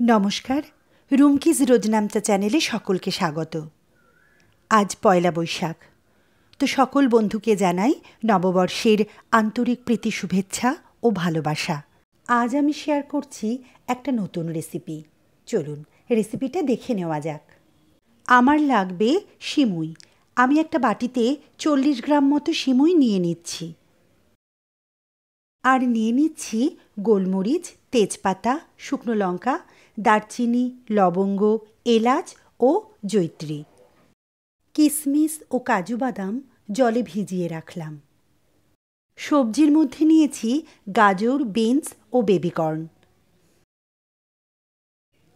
নমস্কার, রুমকিজ রোজনামচা চ্যানেলে সকলকে স্বাগত। আজ পয়লা বৈশাখ, তো সকল বন্ধুকে জানাই নববর্ষের আন্তরিক প্রীতি, শুভেচ্ছা ও ভালোবাসা। আজ আমি শেয়ার করছি একটা নতুন রেসিপি। চলুন রেসিপিটা দেখে নেওয়া যাক। আমার লাগবে সিমুই। আমি একটা বাটিতে 40 গ্রাম মতো সিমুই নিয়ে নিচ্ছি। আর নিয়ে নিচ্ছি গোলমরিচ, তেজপাতা, শুকনো লঙ্কা, দারচিনি, লবঙ্গ, এলাচ ও জয়িত্রী। কিশমিশ ও কাজু বাদাম জলে ভিজিয়ে রাখলাম। সবজির মধ্যে নিয়েছি গাজর, বিনস ও বেবিকর্ন।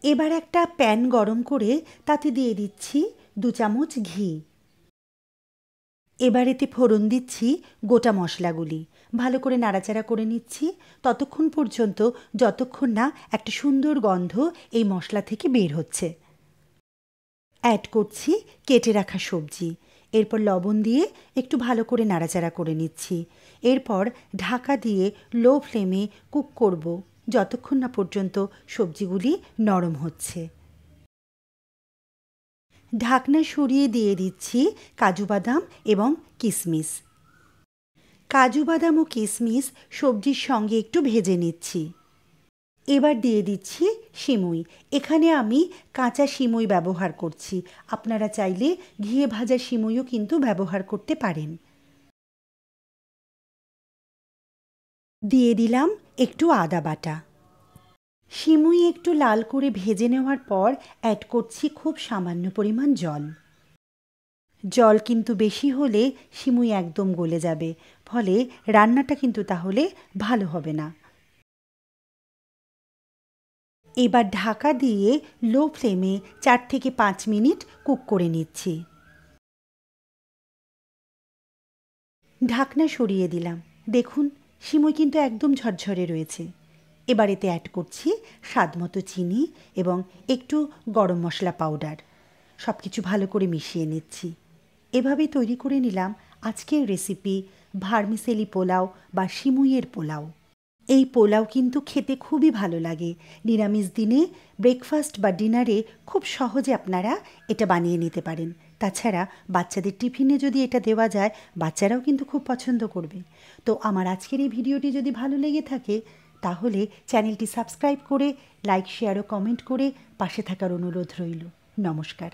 এবার একটা প্যান গরম করে তাতে দিয়ে দিচ্ছি 2 চামচ ঘি। এবার এতে ফোড়ন দিচ্ছি গোটা মশলাগুলি। ভালো করে নাড়াচাড়া করে নিচ্ছি ততক্ষণ পর্যন্ত যতক্ষণ না একটা সুন্দর গন্ধ এই মশলা থেকে বের হচ্ছে। অ্যাড করছি কেটে রাখা সবজি। এরপর লবণ দিয়ে একটু ভালো করে নাড়াচাড়া করে নিচ্ছি। এরপর ঢাকা দিয়ে লো ফ্লেমে কুক করব যতক্ষণ না পর্যন্ত সবজিগুলি নরম হচ্ছে। ঢাকনা সরিয়ে দিয়ে দিচ্ছি কাজু বাদাম এবং কিশমিশ। কাজু বাদাম ও কিশমিশ সবজির সঙ্গে একটু ভেজে নিচ্ছি। এবার দিয়ে দিচ্ছি সিমুই। এখানে আমি কাঁচা সিমুই ব্যবহার করছি। আপনারা চাইলে ঘিয়ে ভাজা সিমুইও কিন্তু ব্যবহার করতে পারেন। দিয়ে দিলাম একটু আদা বাটা। সিমুই একটু লাল করে ভেজে নেওয়ার পর অ্যাড করছি খুব সামান্য পরিমাণ জল। জল কিন্তু বেশি হলে সিমুই একদম গলে যাবে, ফলে রান্নাটা কিন্তু তাহলে ভালো হবে না। এবার ঢাকা দিয়ে লো ফ্লেমে 4 থেকে 5 মিনিট কুক করে নিচ্ছি। ঢাকনা সরিয়ে দিলাম। দেখুন সিমুই কিন্তু একদম ঝরঝরে রয়েছে। এবার এতে অ্যাড করছি স্বাদমতো চিনি এবং একটু গরম মশলা পাউডার। সব কিছু ভালো করে মিশিয়ে নিচ্ছি। এভাবেই তৈরি করে নিলাম আজকের রেসিপি ভার্মিসেলি পোলাও বা সিমুইয়ের পোলাও। এই পোলাও কিন্তু খেতে খুবই ভালো লাগে। নিরামিষ দিনে ব্রেকফাস্ট বা ডিনারে খুব সহজে আপনারা এটা বানিয়ে নিতে পারেন। তাছাড়া বাচ্চাদের টিফিনে যদি এটা দেওয়া যায়, বাচ্চারাও কিন্তু খুব পছন্দ করবে। তো আমার আজকের এই ভিডিওটি যদি ভালো লেগে থাকে তাহলে চ্যানেলটি সাবস্ক্রাইব করে লাইক, শেয়ার ও কমেন্ট করে পাশে থাকার অনুরোধ রইল। নমস্কার।